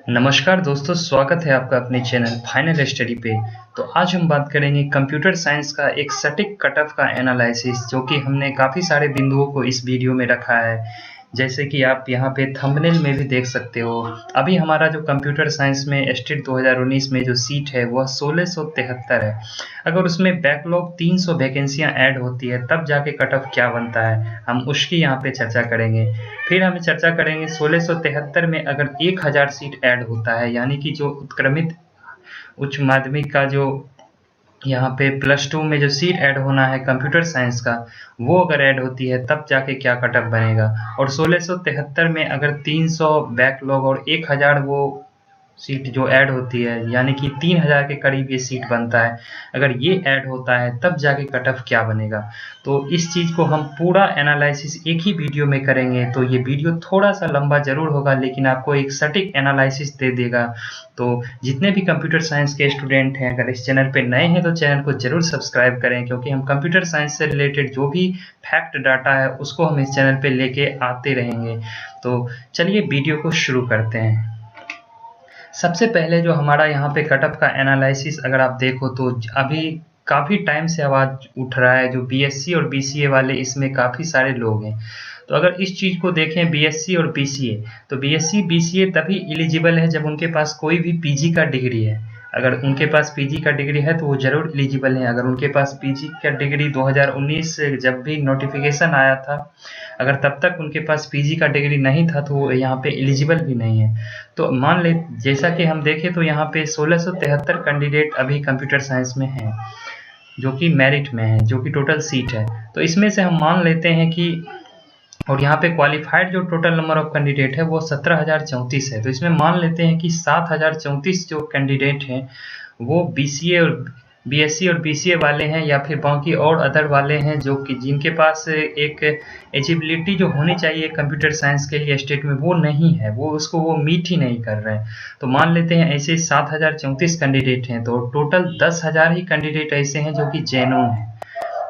नमस्कार दोस्तों, स्वागत है आपका अपने चैनल फाइनल स्टडी पे। तो आज हम बात करेंगे कंप्यूटर साइंस का एक सटीक कट ऑफ का एनालिसिस, जो कि हमने काफ़ी सारे बिंदुओं को इस वीडियो में रखा है। जैसे कि आप यहाँ पे थंबनेल में भी देख सकते हो। अभी हमारा जो कंप्यूटर साइंस में स्टेट 2019 में जो सीट है वह 1673 है। अगर उसमें बैकलॉग 300 वैकेंसियाँ ऐड होती है तब जाके कट ऑफ क्या बनता है, हम उसकी यहाँ पे चर्चा करेंगे। फिर हम चर्चा करेंगे 1673 में अगर 1000 सीट ऐड होता है, यानी कि जो उत्क्रमित उच्च माध्यमिक का जो यहाँ पे +2 में जो सीट ऐड होना है कंप्यूटर साइंस का, वो अगर ऐड होती है तब जाके क्या कट ऑफ बनेगा। और 1673 में अगर 300 बैकलॉग और 1000 वो सीट जो ऐड होती है, यानी कि 3000 के करीब ये सीट बनता है, अगर ये ऐड होता है तब जाके कट ऑफ क्या बनेगा। तो इस चीज़ को हम पूरा एनालिसिस एक ही वीडियो में करेंगे। तो ये वीडियो थोड़ा सा लंबा ज़रूर होगा, लेकिन आपको एक सटीक एनालिसिस दे देगा। तो जितने भी कंप्यूटर साइंस के स्टूडेंट हैं, अगर इस चैनल पे नए हैं तो चैनल को ज़रूर सब्सक्राइब करें, क्योंकि हम कंप्यूटर साइंस से रिलेटेड जो भी फैक्ट डाटा है उसको हम इस चैनल पे लेके आते रहेंगे। तो चलिए वीडियो को शुरू करते हैं। सबसे पहले जो हमारा यहाँ पे कट ऑफ का एनालिसिस अगर आप देखो तो अभी काफ़ी टाइम से आवाज़ उठ रहा है, जो बीएससी और बीसीए वाले इसमें काफ़ी सारे लोग हैं। तो अगर इस चीज़ को देखें बीएससी और बीसीए, तो बीएससी बीसीए तभी एलिजिबल है जब उनके पास कोई भी पीजी का डिग्री है। अगर उनके पास पीजी का डिग्री है तो वो ज़रूर एलिजिबल हैं। अगर उनके पास पीजी का डिग्री 2019 से जब भी नोटिफिकेशन आया था, अगर तब तक उनके पास पीजी का डिग्री नहीं था तो वो यहाँ पे एलिजिबल भी नहीं है। तो मान ले, जैसा कि हम देखें तो यहाँ पे 1673 कैंडिडेट अभी कंप्यूटर साइंस में हैं, जो कि मेरिट में है, जो कि टोटल सीट है। तो इसमें से हम मान लेते हैं कि, और यहाँ पे क्वालिफाइड जो टोटल नंबर ऑफ कैंडिडेट है वो 17,034 है। तो इसमें मान लेते हैं कि 7,034 जो कैंडिडेट हैं वो बीसीए और बीएससी और बीसीए वाले हैं, या फिर बाकी और अदर वाले हैं जो कि जिनके पास एक एलिजिबिलिटी जो होनी चाहिए कंप्यूटर साइंस के लिए स्टेट में वो नहीं है, वो उसको वो मीट ही नहीं कर रहे हैं। तो मान लेते हैं ऐसे 7,034 कैंडिडेट हैं, तो टोटल 10,000 ही कैंडिडेट ऐसे हैं जो कि जेन्युइन हैं।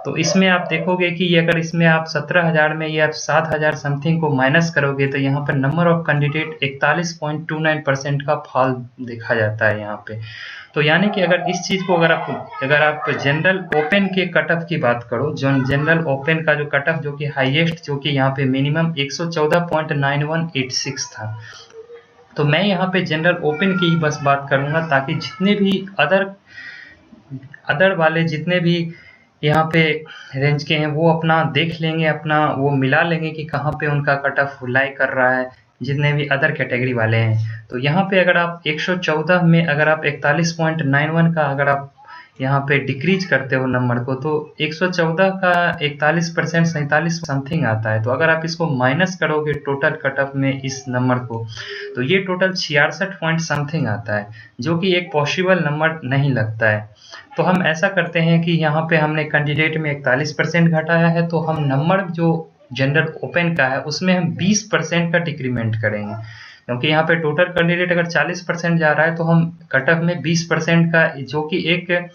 तो इसमें आप देखोगे कि अगर इसमें आप 17,000 में या 7,000 समथिंग को माइनस करोगे तो यहाँ पर नंबर ऑफ कैंडिडेट 41.29% का फॉल देखा जाता है यहाँ पे। तो यानी कि अगर इस चीज़ को अगर आप जनरल ओपन के कट ऑफ की बात करो, जो जनरल ओपन का जो कट ऑफ जो कि हाईएस्ट, जो कि यहाँ पे मिनिमम 114.9186 था। तो मैं यहाँ पे जनरल ओपन की ही बस बात करूँगा, ताकि जितने भी अदर वाले जितने भी यहाँ पे रेंज के हैं वो अपना देख लेंगे, अपना वो मिला लेंगे कि कहाँ पे उनका कट ऑफ लाई कर रहा है, जितने भी अदर कैटेगरी वाले हैं। तो यहाँ पे अगर आप 114 में अगर आप 41.91 का अगर आप यहाँ पे डिक्रीज करते हो नंबर को, तो 114 का 41% 47 समथिंग आता है। तो अगर आप इसको माइनस करोगे टोटल कट ऑफ में इस नंबर को, तो ये टोटल 66 पॉइंट समथिंग आता है, जो कि एक पॉसिबल नंबर नहीं लगता है। तो हम ऐसा करते हैं कि यहाँ पे हमने कैंडिडेट में 41% घटाया है, तो हम नंबर जो जनरल ओपन का है उसमें हम 20% का डिक्रीमेंट करेंगे, क्योंकि यहाँ पे टोटल कैंडिडेट अगर 40% जा रहा है तो हम कट ऑफ में 20% का, जो कि एक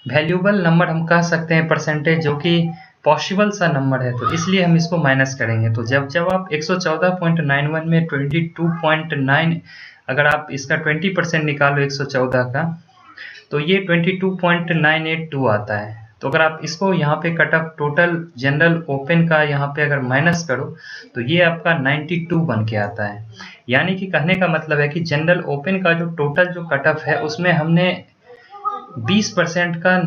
वैल्यूबल नंबर हम कह सकते हैं, परसेंटेज जो कि पॉसिबल सा नंबर है, तो इसलिए हम इसको माइनस करेंगे। तो जब आप 114.91 में 22.9 अगर आप इसका 20% निकालो 114 का, तो ये 22.982 आता है। तो अगर आप इसको यहाँ पे cut off total general open का यहाँ पे अगर माइनस करो तो ये आपका 92 बन के आता है। यानी कि कहने का मतलब है कि जनरल ओपन का जो टोटल जो कट ऑफ है उसमें हमने 20% का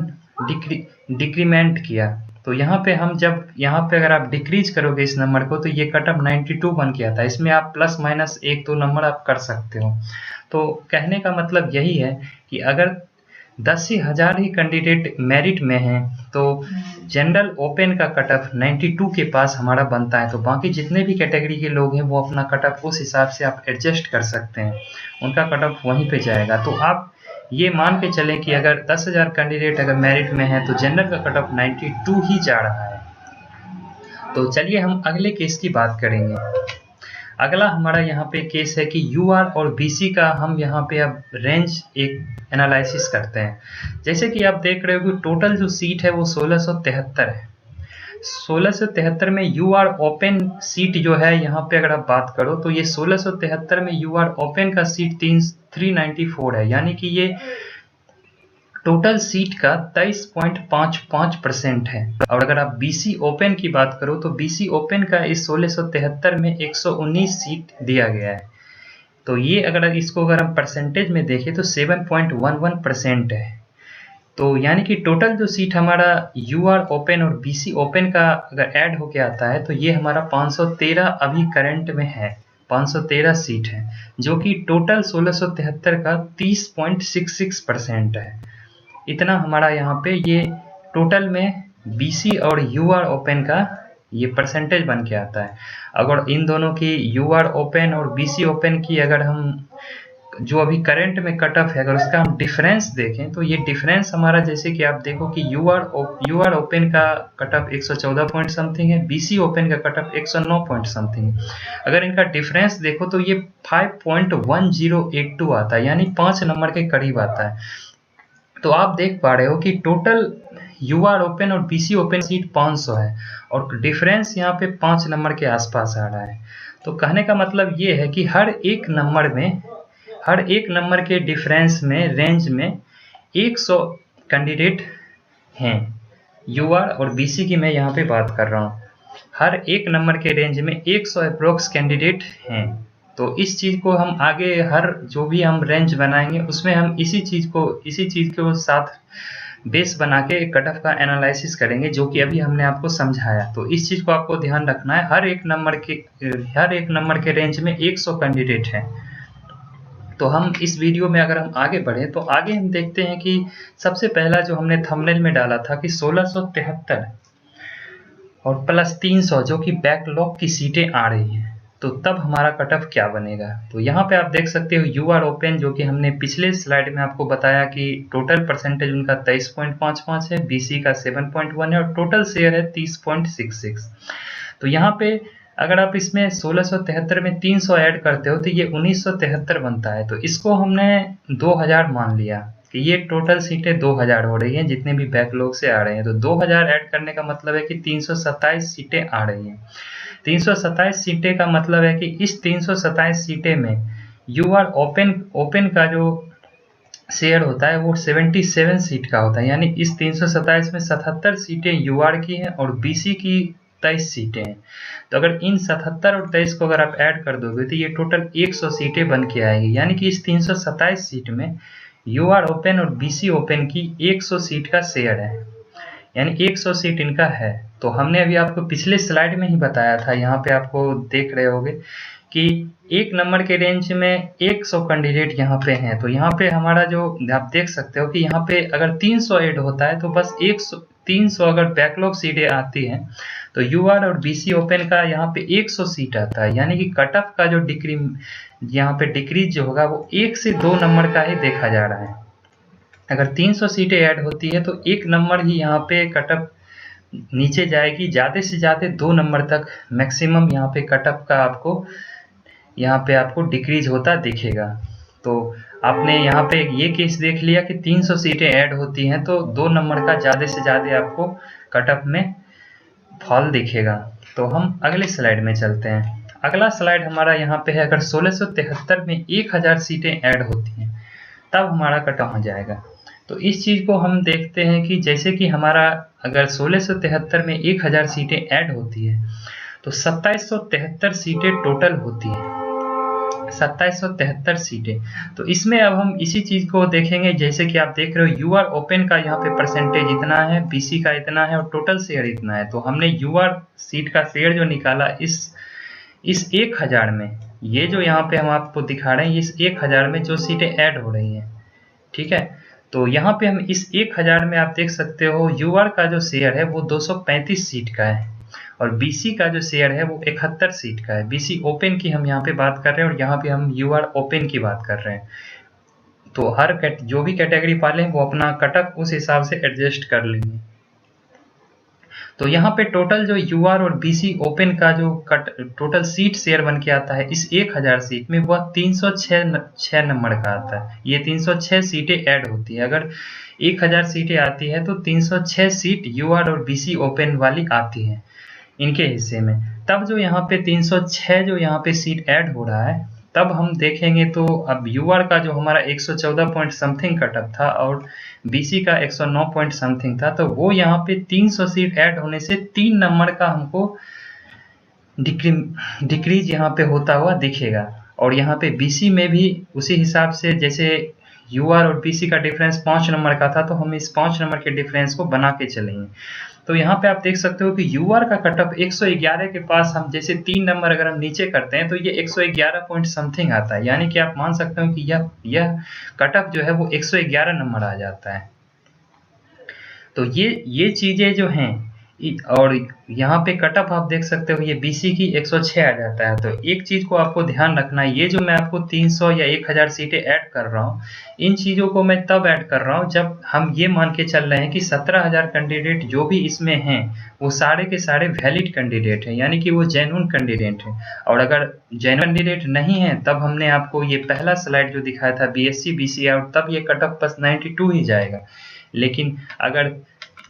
डिक्रीमेंट किया। तो यहाँ पे हम जब यहाँ पे अगर आप डिक्रीज करोगे इस नंबर को, तो ये कट ऑफ 92 बन के आता है। इसमें आप प्लस माइनस 1-2 नंबर आप कर सकते हो। तो कहने का मतलब यही है कि अगर 10,000 ही कैंडिडेट मेरिट में हैं तो जनरल ओपन का कट ऑफ 92 के पास हमारा बनता है। तो बाकी जितने भी कैटेगरी के लोग हैं वो अपना कट ऑफ उस हिसाब से आप एडजस्ट कर सकते हैं, उनका कट ऑफ वहीं पे जाएगा। तो आप ये मान के चलें कि अगर 10,000 कैंडिडेट अगर मेरिट में है तो जनरल का कट ऑफ 92 ही जा रहा है। तो चलिए हम अगले केस की बात करेंगे। अगला हमारा यहाँ पे केस है कि यूआर और बीसी का हम यहाँ पे अब रेंज एक एनालिसिस करते हैं। जैसे कि आप देख रहे हो कि टोटल जो सीट है वो 1673 है। 1673 में यू आर ओपन सीट जो है यहाँ पे अगर आप बात करो तो ये 1673 में यू आर ओपन का सीट 394 है, यानी कि ये टोटल सीट का 23.55% है। और अगर आप बीसी ओपन की बात करो तो बीसी ओपन का इस 1673 में 119 सीट दिया गया है। तो ये अगर हम परसेंटेज में देखें तो 7.11% है। तो यानी कि टोटल जो सीट हमारा यू आर ओपन और बीसी ओपन का अगर ऐड होके आता है तो ये हमारा 513 अभी करंट में है, 513 सीट है, जो कि टोटल 1673 का 30.66% है। इतना हमारा यहाँ पे ये टोटल में बीसी और यू आर ओपन का ये परसेंटेज बन के आता है। अगर इन दोनों की यू आर ओपन और बीसी ओपन की अगर हम जो अभी करंट में कट ऑफ है अगर उसका हम डिफरेंस देखें तो ये डिफरेंस हमारा जैसे कि आप देखो कि यू आर ओपन का कट ऑफ 114 पॉइंट समथिंग है, बीसी ओपन का कट ऑफ 109 पॉइंट समथिंग है। अगर इनका डिफरेंस देखो तो ये 5.1082 आता है, यानी 5 नंबर के करीब आता है। तो आप देख पा रहे हो कि टोटल यू आर ओपन और बीसी ओपन सीट 500 है और डिफरेंस यहाँ पे 5 नंबर के आसपास आ रहा है। तो कहने का मतलब ये है कि हर एक नंबर के डिफरेंस में रेंज में 100 कैंडिडेट हैं। यूआर और बीसी की मैं यहाँ पे बात कर रहा हूँ, हर एक नंबर के रेंज में 100 अप्रोक्स कैंडिडेट हैं। तो इस चीज़ को हम आगे हर जो भी हम रेंज बनाएंगे उसमें हम इसी चीज़ को साथ बेस बना के कट ऑफ का एनालिसिस करेंगे, जो कि अभी हमने आपको समझाया। तो इस चीज़ को आपको ध्यान रखना है, हर एक नंबर के रेंज में 100 कैंडिडेट हैं। तो हम इस वीडियो में अगर हम आगे बढ़े तो आगे हम देखते हैं कि सबसे पहला जो हमने थंबनेल में डाला था कि 1673 और प्लस 300 जो कि बैकलॉग की सीटें आ रही हैं, तो तब हमारा कट ऑफ क्या बनेगा। तो यहाँ पे आप देख सकते हो यू आर ओपन जो कि हमने पिछले स्लाइड में आपको बताया कि टोटल परसेंटेज उनका 23.55 है, बीसी का 7.1 है और टोटल शेयर है 30.66। तो यहाँ पे अगर आप इसमें 1673 में 300 ऐड करते हो तो ये 1973 बनता है। तो इसको हमने 2000 मान लिया कि ये टोटल सीटें 2000 हो रही हैं जितने भी बैकलॉग से आ रहे हैं। तो 2000 ऐड करने का मतलब है कि 327 सीटें आ रही हैं। 327 सीटें का मतलब है कि इस 327 सीटें में यू आर ओपन का जो शेयर होता है वो 77 सीट का होता है, यानी इस 327 में 77 सीटें यू आर की हैं और बीसी की 23 सीटें हैं। तो अगर इन 77 और 23 को अगर आप ऐड कर दोगे तो ये टोटल 100 सीटें बन के आएगी, यानी कि इस 327 सीट में यू आर ओपन और बीसी ओपन की 100 सीट का शेयर है, यानी 100 सीट इनका है। तो हमने अभी आपको पिछले स्लाइड में ही बताया था, यहाँ पे आपको देख रहे होगे कि एक नंबर के रेंज में 100 कैंडिडेट यहाँ पे हैं। तो यहाँ पे हमारा जो आप देख सकते हो कि यहाँ पे अगर 300 ऐड होता है तो बस 300 अगर बैकलॉग सीटें आती हैं तो यूआर और बीसी ओपन का यहाँ पे 100 सीट आता है, यानी कि कट ऑफ का जो यहाँ पे डिक्रीज जो होगा वो 1 से 2 नंबर का ही देखा जा रहा है। अगर 300 सीटें ऐड होती है तो 1 नंबर ही यहाँ पे कट ऑफ नीचे जाएगी, ज़्यादा से ज़्यादा 2 नंबर तक मैक्सिमम यहाँ पे कट ऑफ का आपको डिक्रीज होता दिखेगा। तो आपने यहाँ पे ये केस देख लिया कि 300 सीटें ऐड होती हैं तो 2 नंबर का ज़्यादा से ज़्यादा आपको कट ऑफ में फॉल दिखेगा। तो हम अगले स्लाइड में चलते हैं। अगला स्लाइड हमारा यहाँ पे है, अगर 1673 में 1000 सीटें ऐड होती हैं तब हमारा कट ऑफ हो जाएगा। तो इस चीज़ को हम देखते हैं कि जैसे कि हमारा अगर 1673 में 1000 सीटें ऐड होती है तो 2773 सीटें टोटल होती हैं, 2773 सीटें। तो इसमें अब हम इसी चीज़ को देखेंगे, जैसे कि आप देख रहे हो यूआर ओपन का यहाँ पे परसेंटेज इतना है, बीसी का इतना है और टोटल शेयर इतना है। तो हमने यूआर सीट का शेयर जो निकाला इस 1000 में, ये जो यहाँ पे हम आपको दिखा रहे हैं इस 1000 में जो सीटें ऐड हो रही हैं, ठीक है। तो यहाँ पे हम इस 1000 में आप देख सकते हो यूआर का जो शेयर है वो 235 सीट का है और बीसी का जो शेयर है वो 71 सीट का है। बीसी ओपन की हम यहाँ पे बात कर रहे हैं और यहाँ पे हम यूआर ओपन की बात कर रहे हैं। तो हर जो भी कैटेगरी वाले हैं वो अपना कट ऑफ उस हिसाब से एडजस्ट कर लेंगे। तो यहाँ पे टोटल जो यूआर और बीसी ओपन का जो टोटल सीट शेयर बन के आता है इस 1000 सीट में, वह 306 नंबर का आता है। ये 306 सीटें ऐड होती है। अगर 1000 सीटें आती है तो 306 सीट यूआर और बीसी ओपन वाली आती है इनके हिस्से में। तब जो यहाँ पे 306 जो यहाँ पे सीट ऐड हो रहा है, तब हम देखेंगे तो अब यूआर का जो हमारा 114 पॉइंट समथिंग कटअप था और बीसी का 109 पॉइंट समथिंग था, तो वो यहाँ पे 300 सीट ऐड होने से 3 नंबर का हमको डिक्रीज यहाँ पे होता हुआ दिखेगा। और यहाँ पे बीसी में भी उसी हिसाब से, जैसे यूआर और बीसी का डिफरेंस 5 नंबर का था, तो हम इस 5 नंबर के डिफरेंस को बना के चलेंगे। तो यहाँ पे आप देख सकते हो कि यूआर का कटअप 111 के पास हम जैसे 3 नंबर अगर हम नीचे करते हैं तो ये 111 पॉइंट समथिंग आता है। यानी कि आप मान सकते हो कि यह कटअप जो है वो 111 नंबर आ जाता है। तो ये चीजें जो हैं, और यहाँ पे कटअप आप देख सकते हो ये बीसी की 106 आ जाता है। तो एक चीज को आपको ध्यान रखना है, ये जो मैं आपको 300 या 1000 सीटें ऐड कर रहा हूँ, इन चीजों को मैं तब ऐड कर रहा हूँ जब हम ये मान के चल रहे हैं कि 17,000 कैंडिडेट जो भी इसमें हैं वो सारे के सारे वैलिड कैंडिडेट हैं, यानी कि वो जेन्युइन कैंडिडेट हैं। और अगर जेन्युइन कैंडिडेट नहीं है तब हमने आपको ये पहला स्लाइड जो दिखाया था बीएससी बीसी आउट, तब ये कटअप बस 92 ही जाएगा। लेकिन अगर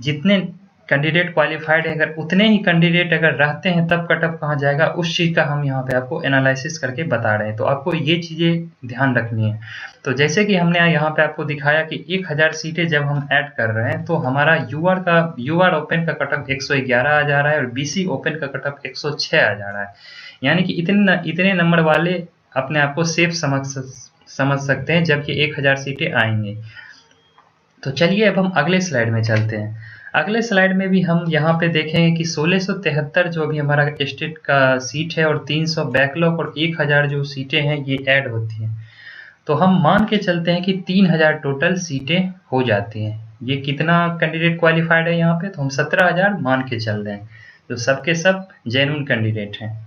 जितने कैंडिडेट क्वालिफाइड है, अगर उतने ही कैंडिडेट अगर रहते हैं तब कटअप कहाँ जाएगा, उस चीज़ का हम यहाँ पे आपको एनालिसिस करके बता रहे हैं। तो आपको ये चीज़ें ध्यान रखनी है। तो जैसे कि हमने यहाँ पे आपको दिखाया कि 1000 सीटें जब हम ऐड कर रहे हैं तो हमारा यूआर ओपन का कटअप 111 आ जा रहा है और बीसी ओपन का कटअप 106 आ जा रहा है। यानी कि इतने नंबर वाले अपने आप को सेफ समझ सकते हैं जब ये 1000 सीटें आएंगे। तो चलिए अब हम अगले स्लाइड में चलते हैं। अगले स्लाइड में भी हम यहाँ पे देखेंगे कि 1673 जो भी हमारा स्टेट का सीट है और 300 बैकलॉग और 1000 जो सीटें हैं ये ऐड होती हैं। तो हम मान के चलते हैं कि 3000 टोटल सीटें हो जाती हैं। ये कितना कैंडिडेट क्वालिफाइड है यहाँ पे, तो हम 17,000 मान के चल रहे हैं, तो सबके सब जेन्युइन कैंडिडेट हैं।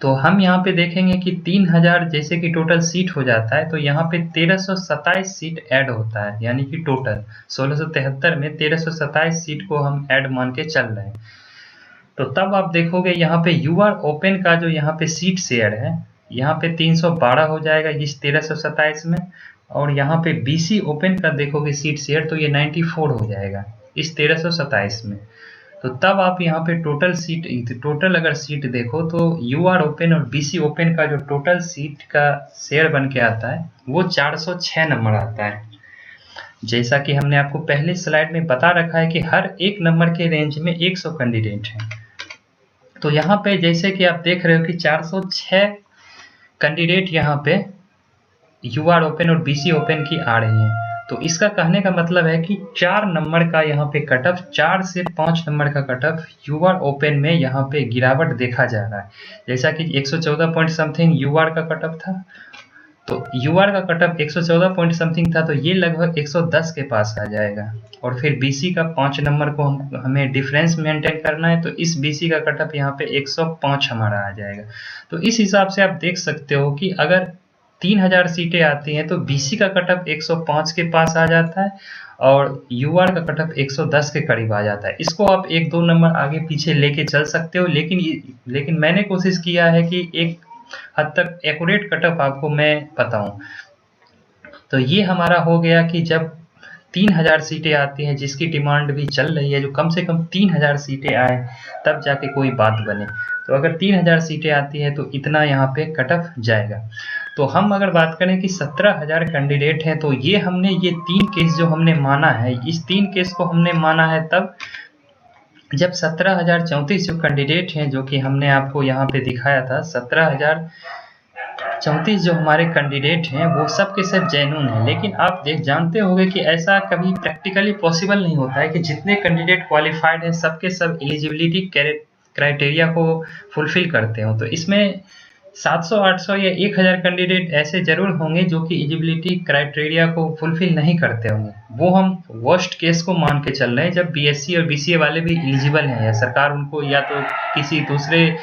तो हम यहाँ पे देखेंगे कि 3000 जैसे कि टोटल सीट हो जाता है तो यहाँ पे 1327 सीट ऐड होता है। यानी कि टोटल 1673 में 1327 सीट को हम ऐड मान के चल रहे हैं। तो तब आप देखोगे यहाँ पे यूआर ओपन का जो यहाँ पे सीट शेयर है, यहाँ पे 312 हो जाएगा इस 1327 में, और यहाँ पे बीसी ओपन का देखोगे सीट शेयर तो ये 94 हो जाएगा इस 1327 में। तो तब आप यहाँ पे टोटल अगर सीट देखो तो यूआर ओपन और बीसी ओपन का जो टोटल सीट का शेयर बन के आता है वो 406 नंबर आता है। जैसा कि हमने आपको पहले स्लाइड में बता रखा है कि हर एक नंबर के रेंज में 100 कैंडिडेट हैं। तो यहाँ पे जैसे कि आप देख रहे हो कि 406 कैंडिडेट यहाँ पे यूआर ओपन और बीसी ओपन की आ रही हैं। तो इसका कहने का मतलब है कि 4 नंबर का यहाँ पे कटअप, 4 से 5 नंबर का कटअप यूआर ओपन में यहाँ पे गिरावट देखा जा रहा है। जैसा कि 114 पॉइंट समथिंग यूआर का कटअप था, तो यूआर का कटअप 114 पॉइंट समथिंग था, तो ये लगभग 110 के पास आ जाएगा। और फिर बीसी का 5 नंबर को हमें डिफरेंस मेंटेन करना है, तो इस बीसी का कटअप यहाँ पे 105 हमारा आ जाएगा। तो इस हिसाब से आप देख सकते हो कि अगर 3000 सीटें आती हैं तो बीसी का कटअप 105 के पास आ जाता है और यूआर का कटअप 110 के करीब आ जाता है। इसको आप 1-2 नंबर आगे पीछे लेके चल सकते हो, लेकिन मैंने कोशिश किया है कि एक हद तक एक्यूरेट कटअप आपको मैं बताऊं। तो ये हमारा हो गया कि जब 3000 सीटें आती हैं, जिसकी डिमांड भी चल रही है, जो कम से कम 3000 सीटें आए तब जाके कोई बात बने। तो अगर 3000 सीटें आती है तो इतना यहाँ पे कटअप जाएगा। तो हम अगर बात करें कि 17,000 कैंडिडेट हैं, तो ये हमने ये 3 केस जो हमने माना है, इस 3 केस को हमने माना है तब जब 17,034 जो कैंडिडेट हैं, जो कि हमने आपको यहाँ पे दिखाया था, 17,034 जो हमारे कैंडिडेट हैं वो सब के सब जेन्युइन हैं। लेकिन आप जानते होंगे कि ऐसा कभी प्रैक्टिकली पॉसिबल नहीं होता है कि जितने कैंडिडेट क्वालिफाइड हैं सबके सब एलिजिबिलिटी क्राइटेरिया को फुलफिल करते हो। तो इसमें 700, 800 या 1000 कैंडिडेट ऐसे जरूर होंगे जो कि एलिजिबिलिटी क्राइटेरिया को फुलफिल नहीं करते होंगे। वो हम वर्स्ट केस को मान के चल रहे हैं, जब बीएससी और बीसीए वाले भी एलिजिबल हैं या सरकार उनको या तो किसी दूसरे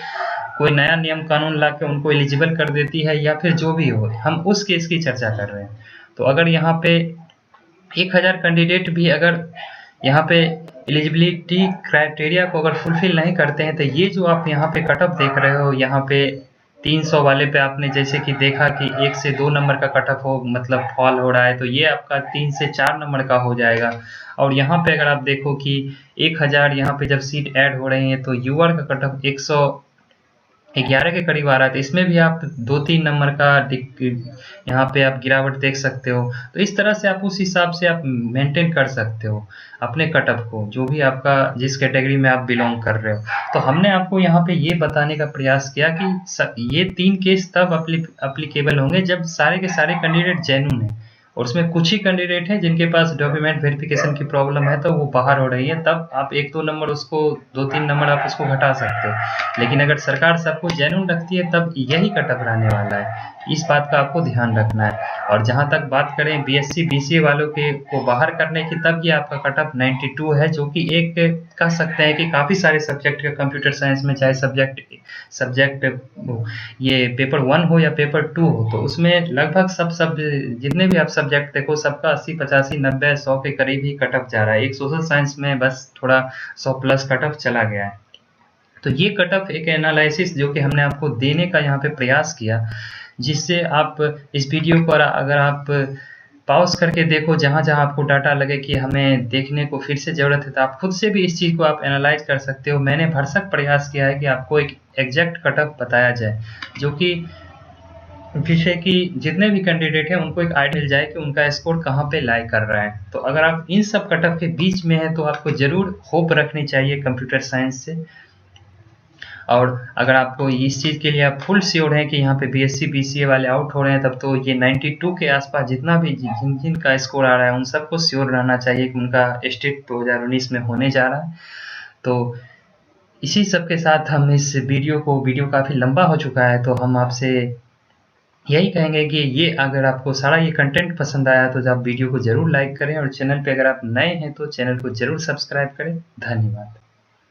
कोई नया नियम कानून ला के उनको एलिजिबल कर देती है, या फिर जो भी हो, हम उस केस की चर्चा कर रहे हैं। तो अगर यहाँ पे 1000 कैंडिडेट भी अगर यहाँ पे एलिजिबिलिटी क्राइटेरिया को अगर फुलफिल नहीं करते हैं तो ये जो आप यहाँ पे कट ऑफ देख रहे हो, यहाँ पे 300 वाले पे आपने जैसे कि देखा कि 1 से 2 नंबर का कट ऑफ हो मतलब फॉल हो रहा है, तो ये आपका 3 से 4 नंबर का हो जाएगा। और यहाँ पे अगर आप देखो कि 1000 यहाँ पे जब सीट ऐड हो रही है तो यूआर का कट ऑफ 111 के करीब आ रहा है, तो इसमें भी आप 2-3 नंबर का यहाँ पे आप गिरावट देख सकते हो। तो इस तरह से आप उस हिसाब से आप मेंटेन कर सकते हो अपने कट ऑफ को, जो भी आपका जिस कैटेगरी में आप बिलोंग कर रहे हो। तो हमने आपको यहाँ पे ये बताने का प्रयास किया कि ये 3 केस तब अप्लीकेबल होंगे जब सारे के सारे कैंडिडेट जेन्युइन है, और उसमें कुछ ही कैंडिडेट हैं जिनके पास डॉक्यूमेंट वेरिफिकेशन की प्रॉब्लम है तो वो बाहर हो रही है, तब आप 1-2 नंबर उसको 2-3 नंबर आप उसको घटा सकते हो। लेकिन अगर सरकार सबको जेन्युइन रखती है तब यही कट ऑफ रहने वाला है, इस बात का आपको ध्यान रखना है। और जहाँ तक बात करें बीएससी बीसीए वालों के को बाहर करने की, तब ये आपका कट ऑफ 92 है, जो कि एक कह सकते हैं कि काफ़ी सारे सब्जेक्ट का कंप्यूटर साइंस में, चाहे सब्जेक्ट ये पेपर 1 हो या पेपर 2 हो, तो उसमें लगभग सब जितने भी आप सब्जेक्ट देखो सबका 80, 85, 90, 100 के करीब ही कट ऑफ जा रहा है। एक सोशल साइंस में बस थोड़ा 100 प्लस कट ऑफ चला गया है। तो ये कट ऑफ एक एनालिसिस जो कि हमने आपको देने का यहाँ पे प्रयास किया, जिससे आप इस वीडियो पर अगर आप पॉज करके देखो, जहाँ-जहाँ आपको डाटा लगे कि हमें देखने को फिर से ज़रूरत है, तो आप खुद से भी इस चीज़ को आप एनालाइज़ कर सकते हो। मैंने भरसक प्रयास किया है कि आपको एक एग्जैक्ट कट ऑफ बताया जाए, जो कि जिससे कि जितने भी कैंडिडेट हैं उनको एक आइडिया मिल जाए कि उनका स्कोर कहाँ पे लाई कर रहा है। तो अगर आप इन सब कट ऑफ के बीच में हैं तो आपको ज़रूर होप रखनी चाहिए कंप्यूटर साइंस से। और अगर आपको इस चीज़ के लिए आप फुल श्योर हैं कि यहाँ पे बीएससी बीसीए वाले आउट हो रहे हैं, तब तो ये 92 के आसपास जितना भी जिन का स्कोर आ रहा है उन सबको श्योर रहना चाहिए कि उनका स्टेट 2019 में होने जा रहा है। तो इसी सब के साथ हम इस वीडियो काफ़ी लंबा हो चुका है, तो हम आपसे यही कहेंगे कि ये अगर आपको सारा ये कंटेंट पसंद आया तो आप वीडियो को ज़रूर लाइक करें, और चैनल पे अगर आप नए हैं तो चैनल को ज़रूर सब्सक्राइब करें। धन्यवाद।